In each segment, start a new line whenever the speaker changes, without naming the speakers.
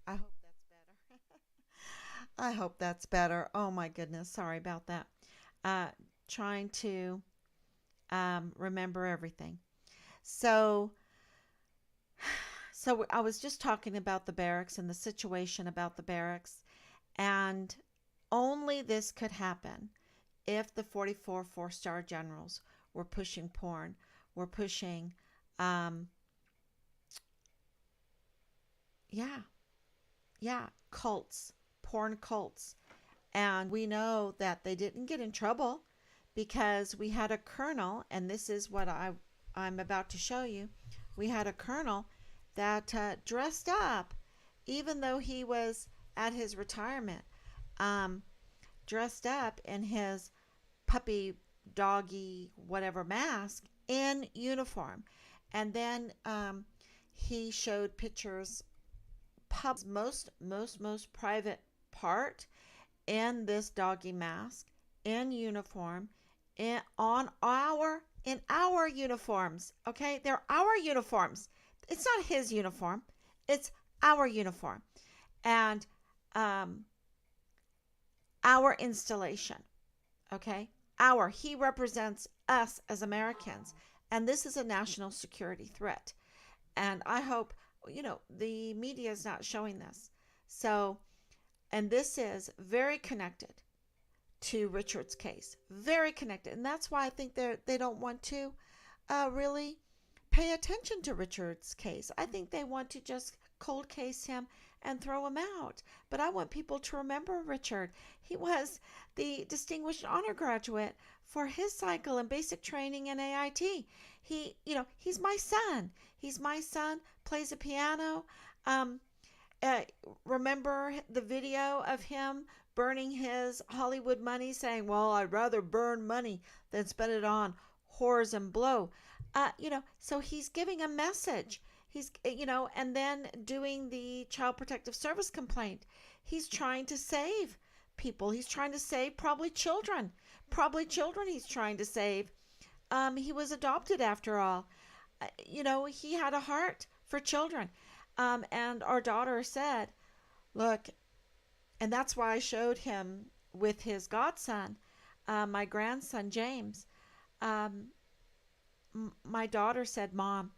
I hope that's better. I hope that's better. Oh my goodness. Sorry about that. Uh, Trying to remember everything. So, so I was just talking about the barracks and the situation about the barracks, and only this could happen if the 44 four-star generals were pushing porn, were pushing, um, yeah, yeah, cults, porn cults. And we know that they didn't get in trouble because we had a colonel, and this is what I'm about to show you. We had a colonel that dressed up, even though he was at his retirement, um, dressed up in his puppy, doggy, whatever mask in uniform. And then he showed pictures, most private part in this doggy mask, in uniform, in our uniforms. Okay, they're our uniforms. It's not his uniform. It's our uniform, and um, our installation. Okay, he represents us as Americans, and this is a national security threat. And I hope the media is not showing this. So, and this is very connected to Richard's case. Very connected. And that's why I think they don't want to really pay attention to Richard's case. I think they want to just cold case him and throw him out. But I want people to remember Richard. He was the Distinguished Honor Graduate for his cycle in basic training in AIT. He's my son. He's my son, plays a piano. Um, uh, Remember the video of him burning his Hollywood money, saying, "Well, I'd rather burn money than spend it on whores and blow." So he's giving a message. And then doing the Child Protective Service complaint. He's trying to save people. He's trying to save probably children. Probably children he's trying to save. He was adopted after all. He had a heart for children. And our daughter said, "Look," and that's why I showed him with his godson, my grandson James. Um, my daughter said, "Mom,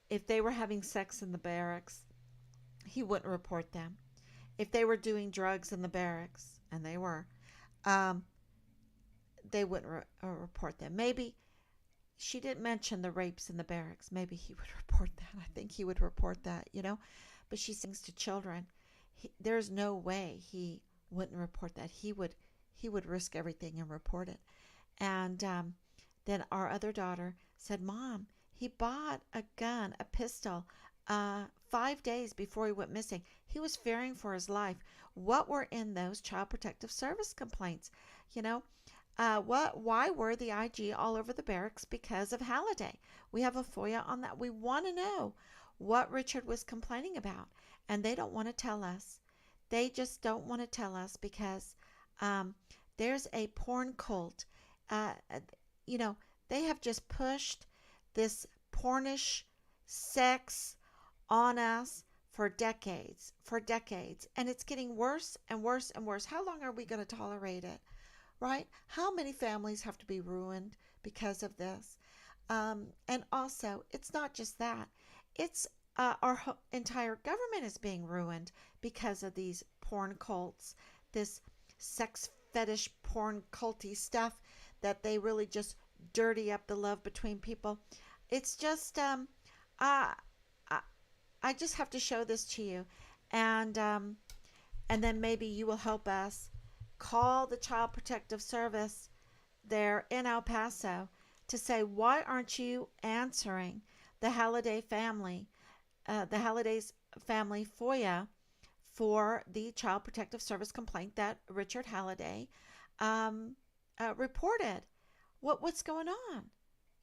if they were having sex in the barracks, he wouldn't report them. If they were doing drugs in the barracks, and they were, um, they wouldn't report them. Maybe she didn't mention the rapes in the barracks. Maybe he would report that. I think he would report that. But she sings to children. There's no way he wouldn't report that. He would risk everything and report it." And then our other daughter said, "Mom, he bought a gun, a pistol, 5 days before he went missing. He was fearing for his life." What were in those Child Protective Service complaints? You know, why were the IG all over the barracks? Because of Halliday. We have a FOIA on that. We want to know what Richard was complaining about, and they don't want to tell us. They just don't want to tell us because um, there's a porn cult. Uh, uh, you know, they have just pushed this pornish sex on us for decades, and it's getting worse and worse and worse. How long are we going to tolerate it? Right? How many families have to be ruined because of this? And also, it's not just that, it's our entire government is being ruined because of these porn cults, this sex fetish porn culty stuff that they really just dirty up the love between people. It's just, I, I, I just have to show this to you. And, um, and then maybe you will help us call the Child Protective Service there in El Paso to say, why aren't you answering the Halliday family, the Halliday's family FOIA for the Child Protective Service complaint that Richard Halliday um, reported? What's going on?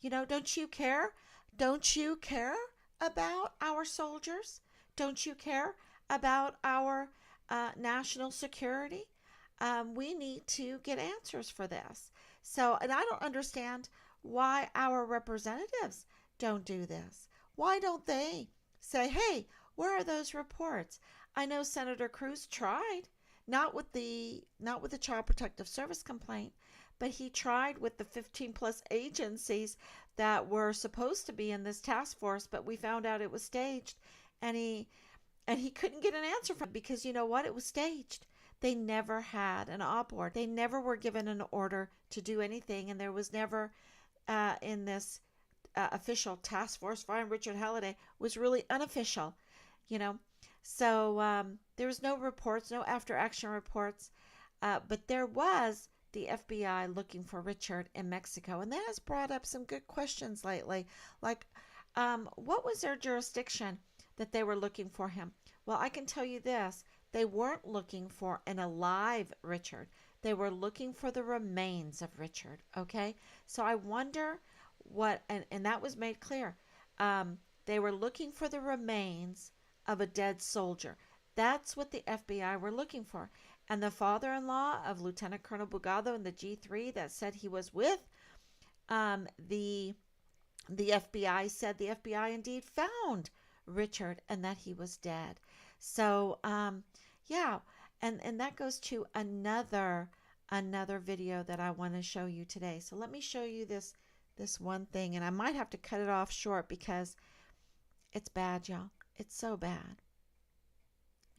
Don't you care? Don't you care about our soldiers? Don't you care about our national security? We need to get answers for this. So, and I don't understand why our representatives don't do this. Why don't they say, "Hey, where are those reports?" I know Senator Cruz tried, not with the Child Protective Service complaint, but he tried with the 15 plus agencies that were supposed to be in this task force, but we found out it was staged, and he couldn't get an answer from it because you know what? It was staged. They never had an op order. They never were given an order to do anything, and there was never in this official task force. Find Richard Halliday was really unofficial, you know. So there was no reports, no after action reports, but there was the FBI looking for Richard in Mexico, and that has brought up some good questions lately. Like, what was their jurisdiction that they were looking for him? Well, I can tell you this: they weren't looking for an alive Richard. They were looking for the remains of Richard. Okay, so I wonder what, and that was made clear. They were looking for the remains of a dead soldier. That's what the FBI were looking for. And the father-in-law of Lieutenant Colonel Bugado in the G3 that said he was with the FBI said the FBI indeed found Richard and that he was dead. So yeah, and that goes to another video that I want to show you today. So let me show you this one thing, and I might have to cut it off short because it's bad, y'all. It's so bad.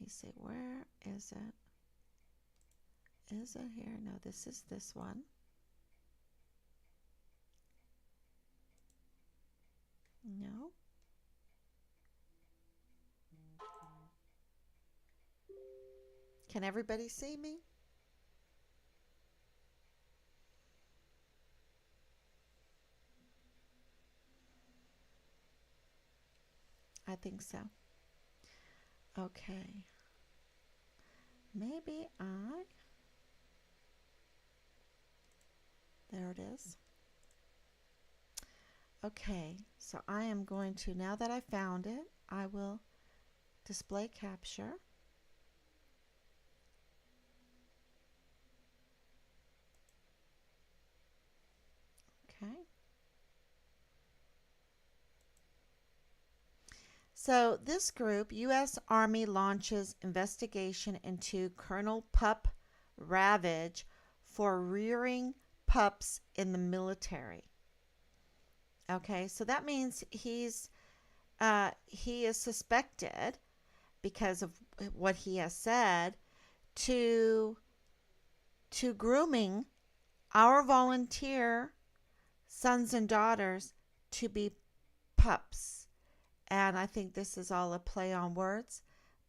Let me see, where is it? Is it here? No, this is this one. No. Can everybody see me? I think so. Okay. Maybe there it is. Okay, so I am going to, now that I found it, I will display capture. Okay. So this group, U.S. Army launches investigation into Colonel Pup Ravage for rearing pups in the military. Okay, so that means he is suspected, because of what he has said, to grooming our volunteer sons and daughters to be pups. And I think this is all a play on words,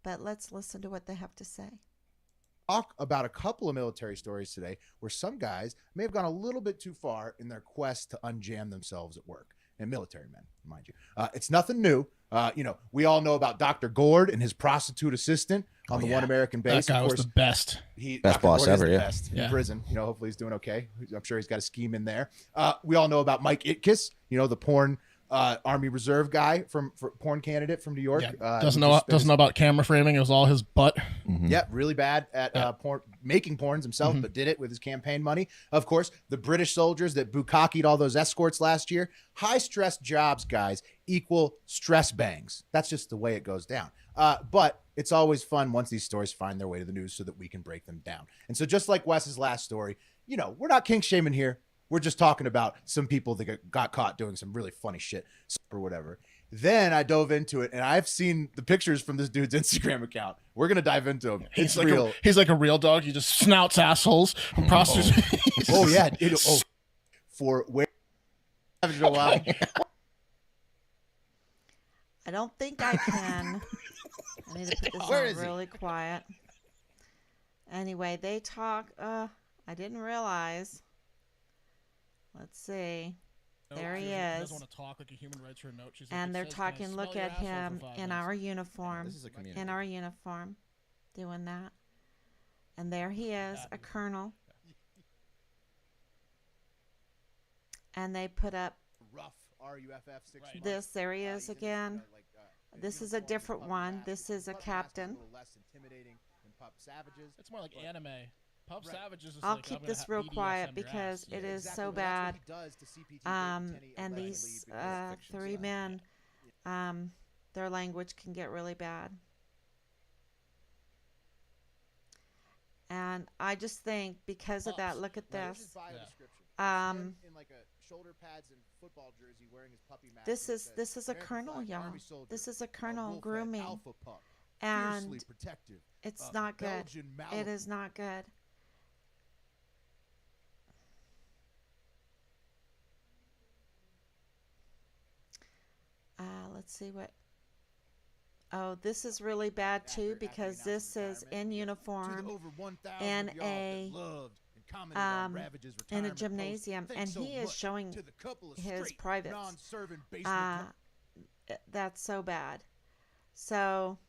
but let's listen to what they have to say.
Talk about a couple of military stories today where some guys may have gone a little bit too far in their quest to unjam themselves at work. And military men, mind you. It's nothing new. We all know about Dr. Gord and his prostitute assistant on the One American base.
That guy was the best.
Best
boss ever, yeah.
Best in prison. Hopefully he's doing okay. I'm sure he's got a scheme in there. We all know about Mike Itkis, the porn Army Reserve guy for porn candidate from New York.
Yeah. Doesn't know about camera framing. It was all his butt.
Mm-hmm. Yeah, really bad at making porns himself, but did it with his campaign money. Of course, the British soldiers that bukkakied all those escorts last year. High stress jobs, guys, equal stress bangs. That's just the way it goes down. But it's always fun once these stories find their way to the news so that we can break them down. And so just like Wes's last story, we're not kink shaming here. We're just talking about some people that got caught doing some really funny shit or whatever. Then I dove into it, and I've seen the pictures from this dude's Instagram account. We're going to dive into him.
He's real. He's like a real dog. He just snouts assholes from prostitutes.
Oh, yeah. For where?
I don't think I can. I need to put this on really quiet. Anyway, they talk. I didn't realize. Let's see. There he is. He
doesn't want to talk like a human writes her a note.
And they're talking, look at him in our uniform.
This is a community.
In our uniform. Doing that. And there he is, a colonel. And they put up
rough RUFF 6 months.
This. There he is again. This is a different one. This is a captain.
Less intimidating than Pup Savages.
It's more like anime. Pup Savages is
I'll
like,
keep this real quiet because it is so bad. And these three men, their language can get really bad. And I just think because of that,
Pups.
look at
Right, this is
this.
bio
Yeah.
description. It's him
Um,
in like a shoulder pads and football jersey wearing his puppy mask.
this
And it
is
says,
this is a
American
colonel,
flag, Army
y'all.
soldier,
This is a
a
colonel
wolf-fed
grooming,
alpha pup, fiercely
and
protective,
it's
a
not good.
Belgian
It
Malamute.
is not good. Let's see what. Oh, this is really bad too
After he
because
announced his
this is
retirement,
in
he goes, to the
uniform
over 1,000
in
of y'all that
a
loved and commented on
um
Ravage's
in a
retirement post,
gymnasium, and
thanks so
he is
much
showing
to the couple of
his
straight,
privates.
non-serving basement.
Uh, that's so bad. So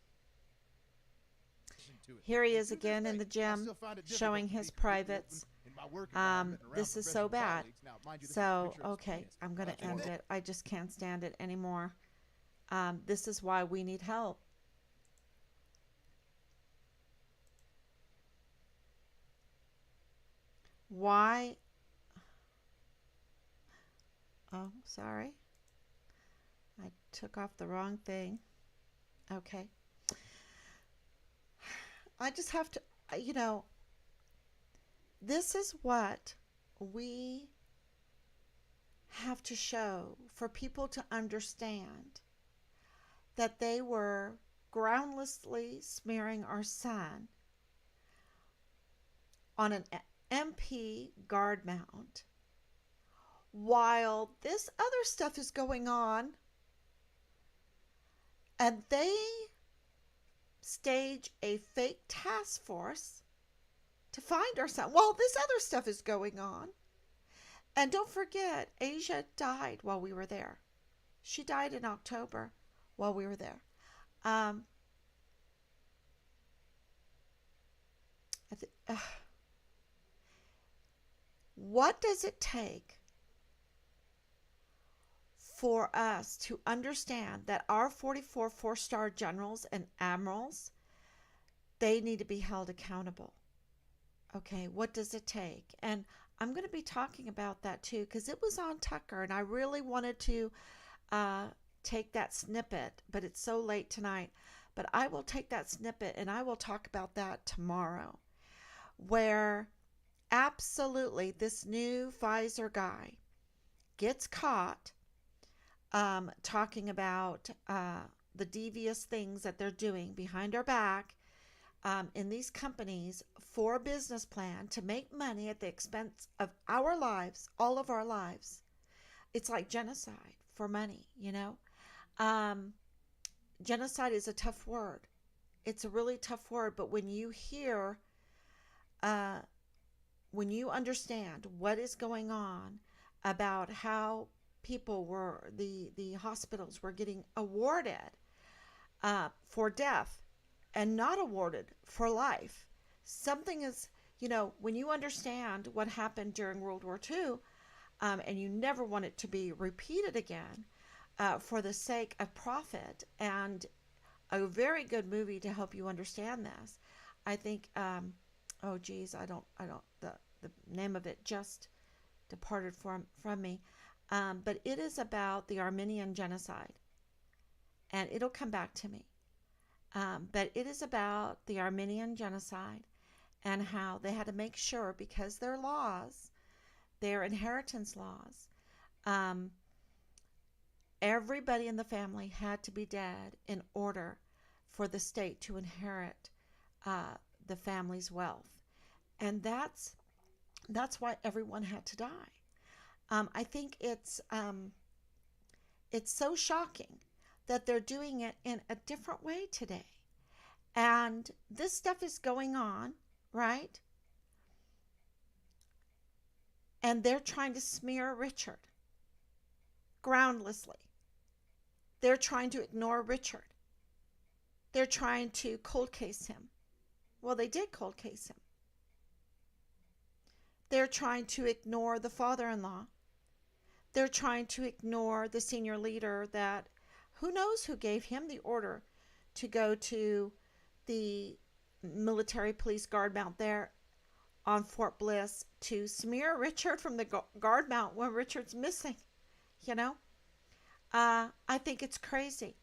To it.
here he
And
is
to this
again in
day,
the
I
gym
still find it difficult
showing
to
his
be completely open
privates.
in my work environment and around
This is so
professional
bad.
colleagues. Now, mind you, this is a
So,
picture of his
okay,
penis.
I'm going
That's
to end
horrible.
it. I just can't stand it anymore. This is why we need help. Why? Oh, sorry. I took off the wrong thing. Okay. I just have to, you know, this is what we have to show for people to understand that they were groundlessly smearing our son on an MP guard mount while this other stuff is going on, and they stage a fake task force to find our son while this other stuff is going on. And don't forget, Asia died while we were there. She died in October while we were there. Um, what does it take for us to understand that our 44 four-star generals and admirals, they need to be held accountable? Okay, what does it take? And I'm going to be talking about that too because it was on Tucker, and I really wanted to uh, take that snippet, but it's so late tonight. But I will take that snippet and I will talk about that tomorrow, where absolutely this new Pfizer guy gets caught talking about the devious things that they're doing behind our back in these companies for a business plan to make money at the expense of our lives, all of our lives. It's like genocide for money, you know? Um, Genocide is a tough word. It's a really tough word, but uh, when you understand what is going on about how the hospitals were getting awarded for death and not awarded for life. Something is, when you understand what happened during World War II, and you never want it to be repeated again for the sake of profit and a very good movie to help you understand this. I think, oh geez, the name of it just departed from me. But it is about the Armenian genocide, and it'll come back to me. But it is about the Armenian genocide and how they had to make sure, because their laws, their inheritance laws, um, everybody in the family had to be dead in order for the state to inherit uh, the family's wealth, and that's why everyone had to die. I think it's so shocking that they're doing it in a different way today. And this stuff is going on, right? And they're trying to smear Richard groundlessly. They're trying to ignore Richard. They're trying to cold case him. Well, they did cold case him. They're trying to ignore the father in law. They're trying to ignore the senior leader that who knows who gave him the order to go to the military police guard mount there on Fort Bliss to smear Richard from the guard mount when Richard's missing. You know, I think it's crazy.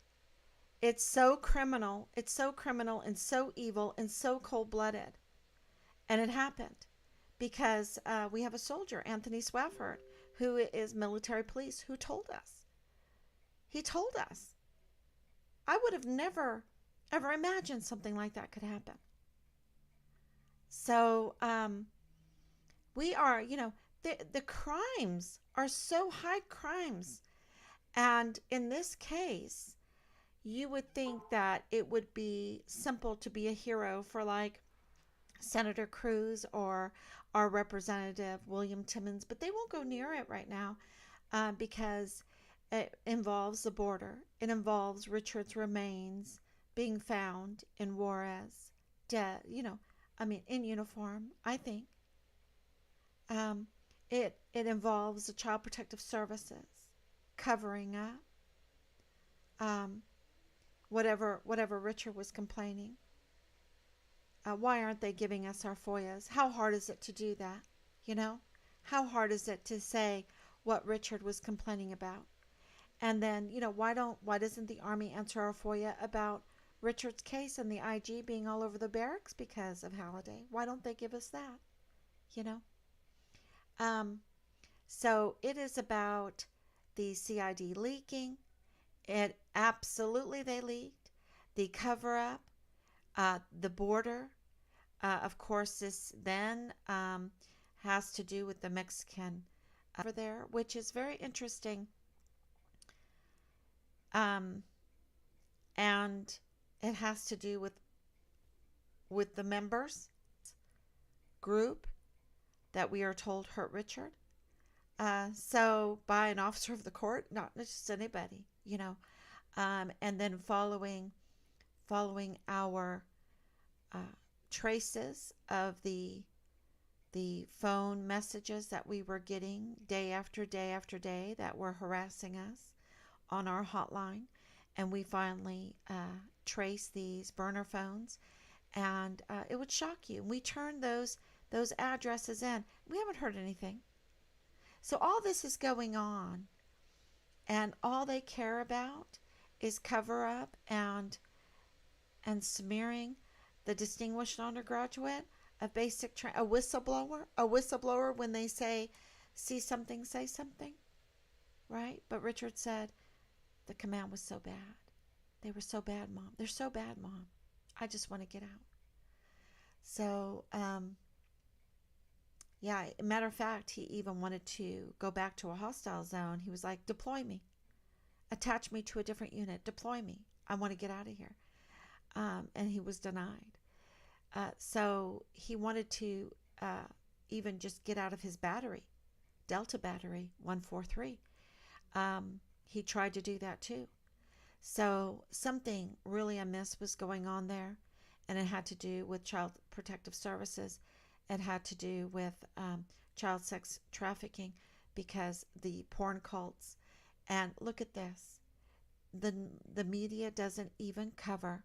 It's so criminal. It's so criminal and so evil and so cold blooded. And it happened because we have a soldier, Anthony Swafford, who is military police, who told us. He told us. I would have never, ever imagined something like that could happen. So we are, the crimes are so high crimes. And in this case, you would think that it would be simple to be a hero for like Senator Cruz or our representative William Timmons, but they won't go near it right now because it involves the border. It involves Richard's remains being found in Juarez, dead, in uniform, I think. It involves the Child Protective Services covering up um, whatever Richard was complaining. Why aren't they giving us our FOIAs? How hard is it to do that? You know, how hard is it to say what Richard was complaining about? And then, why doesn't the Army answer our FOIA about Richard's case and the IG being all over the barracks because of Halliday? Why don't they give us that? You know? Um, so it is about the CID leaking. It absolutely they leaked. The cover up, the border. Of course, this then has to do with the Mexican over there, which is very interesting. Um, and it has to do with the members group that we are told hurt Richard. So by an officer of the court, not just anybody, and then following our uh, traces of the phone messages that we were getting day after day after day that were harassing us on our hotline, and we finally traced these burner phones, and it would shock you. We turned those addresses in. We haven't heard anything. So all this is going on, and all they care about is cover up and smearing the distinguished undergraduate, a whistleblower when they say, see something, say something, right? But Richard said, the command was so bad. They were so bad, Mom. They're so bad, Mom. I just want to get out. So, yeah, matter of fact, he even wanted to go back to a hostile zone. He was like, deploy me. Attach me to a different unit. Deploy me. I want to get out of here. And he was denied. So he wanted to even just get out of his battery, Delta Battery 143. He tried to do that too. So something really amiss was going on there, and it had to do with Child Protective Services. It had to do with child sex trafficking because the porn cults. And look at this. The media doesn't even cover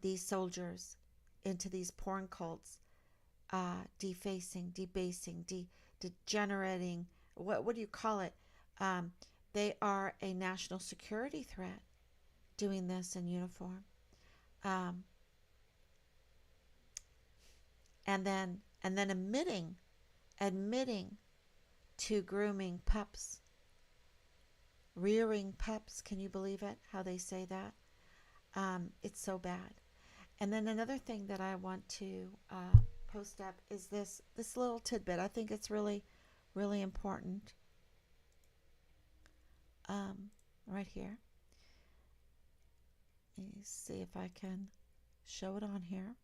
these soldiers into these porn cults, defacing, debasing, degenerating. What do you call it? They are a national security threat doing this in uniform. And then admitting to grooming pups, rearing pups. Can you believe it? How they say that? It's so bad. And then another thing that I want to post up is this little tidbit. I think it's really, really important. Right here. Let me see if I can show it on here.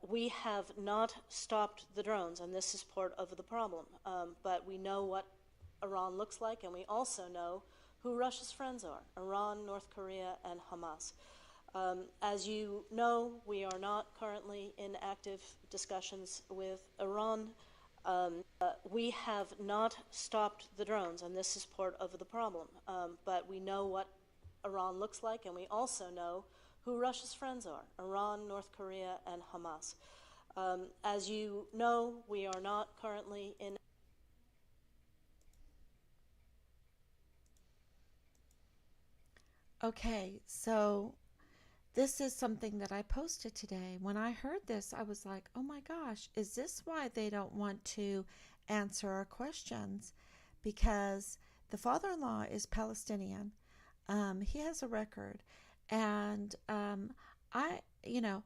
We have not stopped the drones, and this is part of the problem. But we know what Iran looks like, and we also know who Russia's friends are: Iran, North Korea, and Hamas. As you know, we are not currently in active discussions with Iran. We have not stopped the drones, and this is part of the problem. But we know what Iran looks like, and we also know who Russia's friends are: Iran, North Korea, and Hamas. As you know, we are not currently in
Okay, so this is something that I posted today. When I heard this, I was like, oh my gosh, is this why they don't want to answer our questions? Because the father in law is Palestinian. He has a record. And I, you know,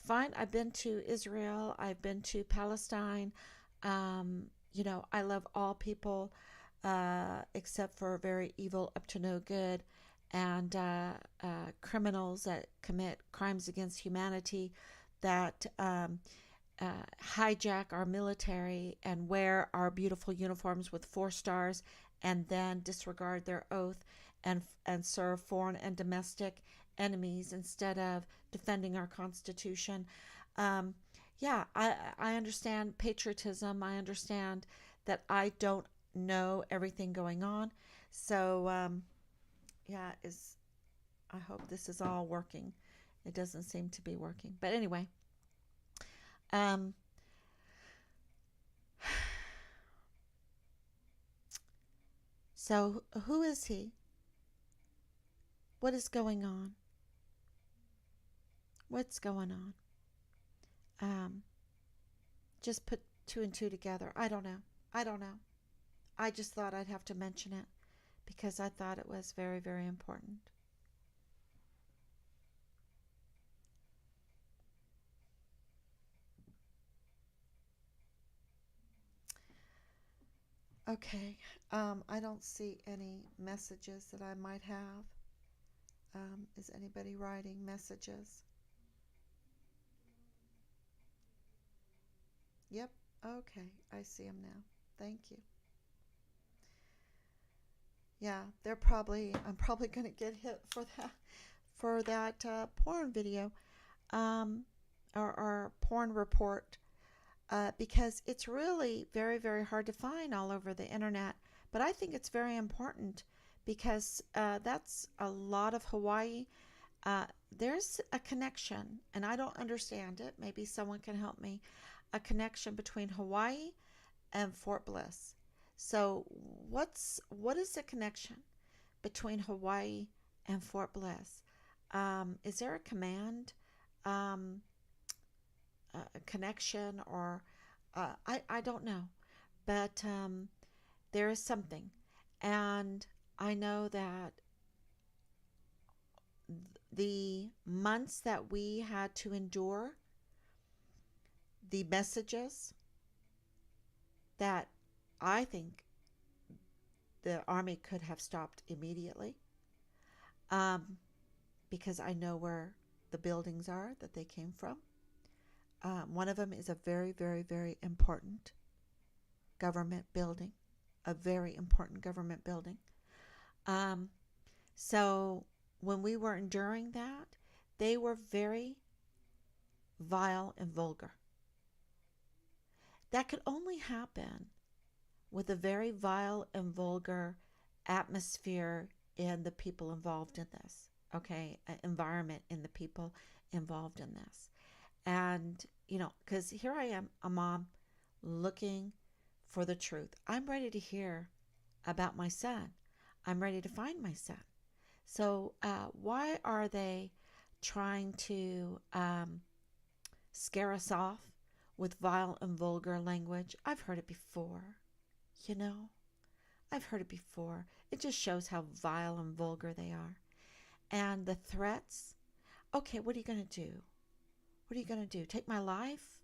fine, I've been to Israel, I've been to Palestine. I love all people except for very evil, up to no good, and criminals that commit crimes against humanity, that hijack our military and wear our beautiful uniforms with 4 stars and then disregard their oath and serve foreign and domestic enemies instead of defending our Constitution. Um, yeah, I understand patriotism. I understand that I don't know everything going on. So, yeah, I hope this is all working. It doesn't seem to be working. But anyway, um, so who is he? What is going on? What's going on? Um, just put two and two together. I don't know. I don't know. I just thought I'd have to mention it because I thought it was very, very important. Okay. I don't see any messages that I might have. Is anybody writing messages? Yep. Okay. I see them now. Thank you. Yeah, I'm probably going to get hit for that porn video, um, or porn report, because it's really very, very hard to find all over the internet. But I think it's very important because that's a lot of Hawaii. Uh, there's a connection, and I don't understand it. Maybe someone can help me. A connection between Hawaii and Fort Bliss. So, what is the connection between Hawaii and Fort Bliss? Is there a command, um, a connection, or I don't know, but there is something, and I know that the months that we had to endure, the messages that I think the Army could have stopped immediately, um, because I know where the buildings are that they came from. One of them is a very, very, very important government building, a very important government building. Um, so when we were enduring that, they were very vile and vulgar. That could only happen with a very vile and vulgar atmosphere in the people involved in this, okay? Environment in the people involved in this. And, because here I am, a mom looking for the truth. I'm ready to hear about my son. I'm ready to find my son. So, why are they trying to scare us off with vile and vulgar language? I've heard it before. You know, I've heard it before. It just shows how vile and vulgar they are. And the threats. Okay, what are you going to do? What are you going to do? Take my life?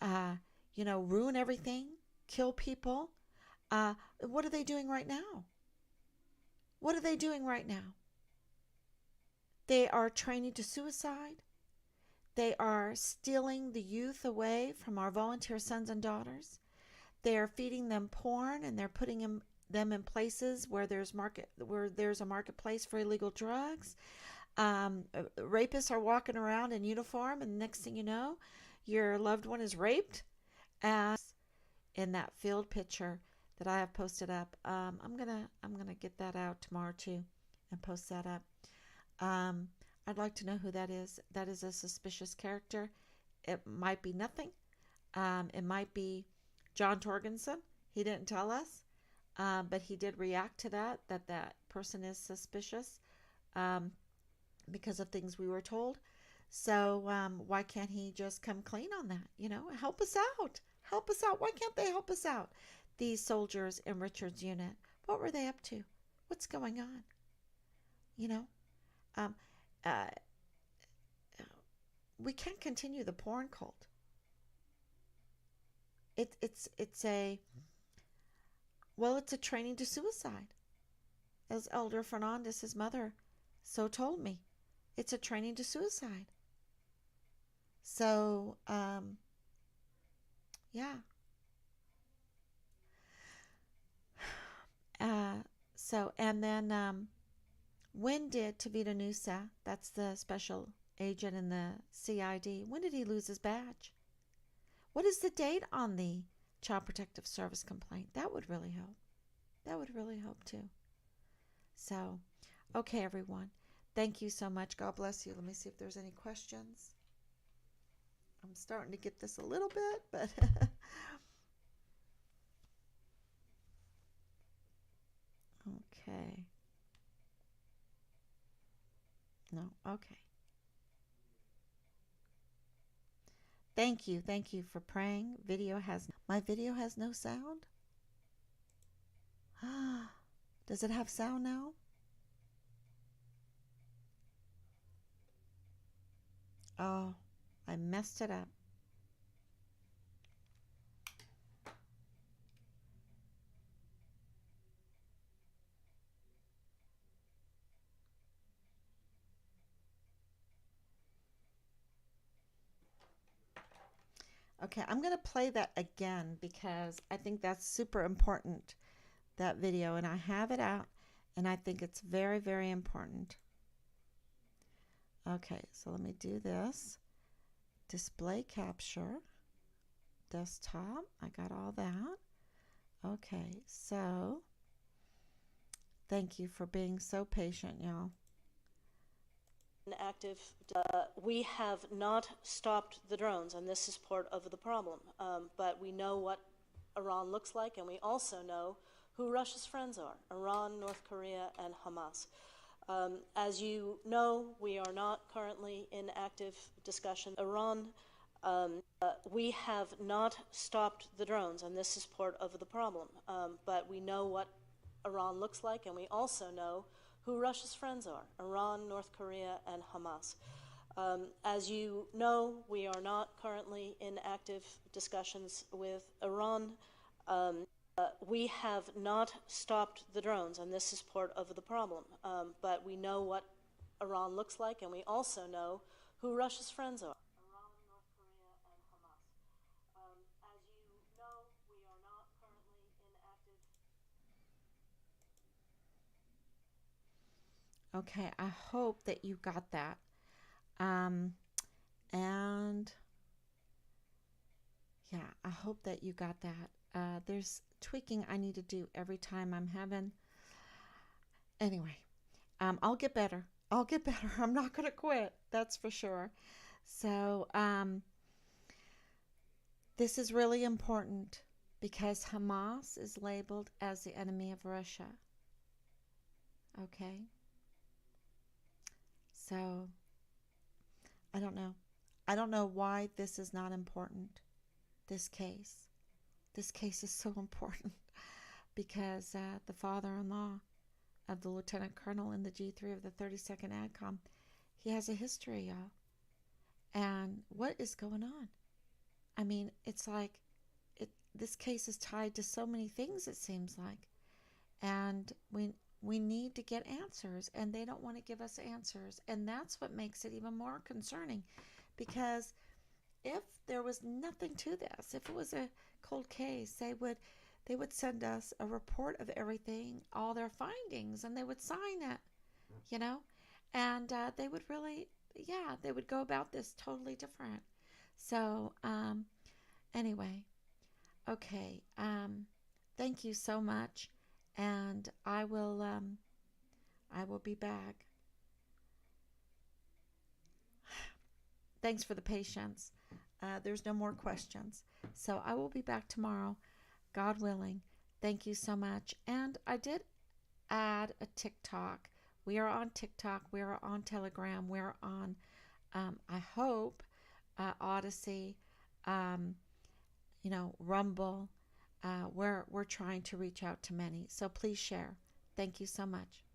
Ruin everything? Kill people? What are they doing right now? What are they doing right now? They are training to suicide. They are stealing the youth away from our volunteer sons and daughters. They are feeding them porn, and they're putting them in places where there's a marketplace for illegal drugs. Rapists are walking around in uniform, and the next thing you know, your loved one is raped. And in that field picture that I have posted up, I'm gonna get that out tomorrow too, and post that up. Um, I'd like to know who that is. That is a suspicious character. It might be nothing. It might be John Torgensen. He didn't tell us, but he did react to that person is suspicious because of things we were told. So why can't he just come clean on that? Help us out. Help us out. Why can't they help us out? These soldiers in Richard's unit, what were they up to? What's going on? You know, um, uh, we can't continue the porn cult. It's a training to suicide, as Elder Fernandez, his mother, so told me. It's a training to suicide. So, yeah. And then when did Tavita Nusa, that's the special agent in the CID, when did he lose his badge? What is the date on the Child Protective Service complaint? That would really help. That would really help too. So, okay, everyone. Thank you so much. God bless you. Let me see if there's any questions. I'm starting to get this a little bit, but okay. No, okay. Thank you. Thank you for praying. My video has no sound? Does it have sound now? Oh, I messed it up. Okay, I'm going to play that again because I think that's super important, that video, and I have it out, and I think it's very, very important. Okay, so let me do this. Display capture, desktop, I got all that. Okay, so thank you for being so patient, y'all.
Active, we have not stopped the drones, and this is part of the problem. But we know what Iran looks like, and we also know who Russia's friends are: Iran, North Korea, and Hamas. As you know, we are not currently in active discussion. Iran, we have not stopped the drones, and this is part of the problem. But we know what Iran looks like, and we also know who Russia's friends are: Iran, North Korea, and Hamas. As you know, we are not currently in active discussions with Iran. We have not stopped the drones, and this is part of the problem. But we know what Iran looks like, and we also know who Russia's friends are: Iran, North Korea, and Hamas. As you know, we are not currently in active.
Okay, I hope that you got that. And yeah, I hope that you got that. There's tweaking I need to do every time I'm having. Anyway, I'll get better. I'll get better. I'm not going to quit. That's for sure. So, this is really important because Hamas is labeled as the enemy of Russia. Okay? So, I don't know. I don't know why this is not important, this case. This case is so important because the father-in-law of the lieutenant colonel in the G3 of the 32nd ADCOM, he has a history, y'all. And what is going on? I mean, it's like this case is tied to so many things, it seems like. And we need to get answers, and they don't want to give us answers. And that's what makes it even more concerning, because if there was nothing to this, if it was a cold case, they would send us a report of everything, all their findings, and they would sign it, and they would really, they would go about this totally different. So, anyway, okay, thank you so much, and I will be back. Thanks for the patience. There's no more questions. So I will be back tomorrow, God willing. Thank you so much. And I did add a TikTok. We are on TikTok. We are on Telegram. We're on, I hope, Odyssey, Rumble. We're trying to reach out to many. So please share. Thank you so much.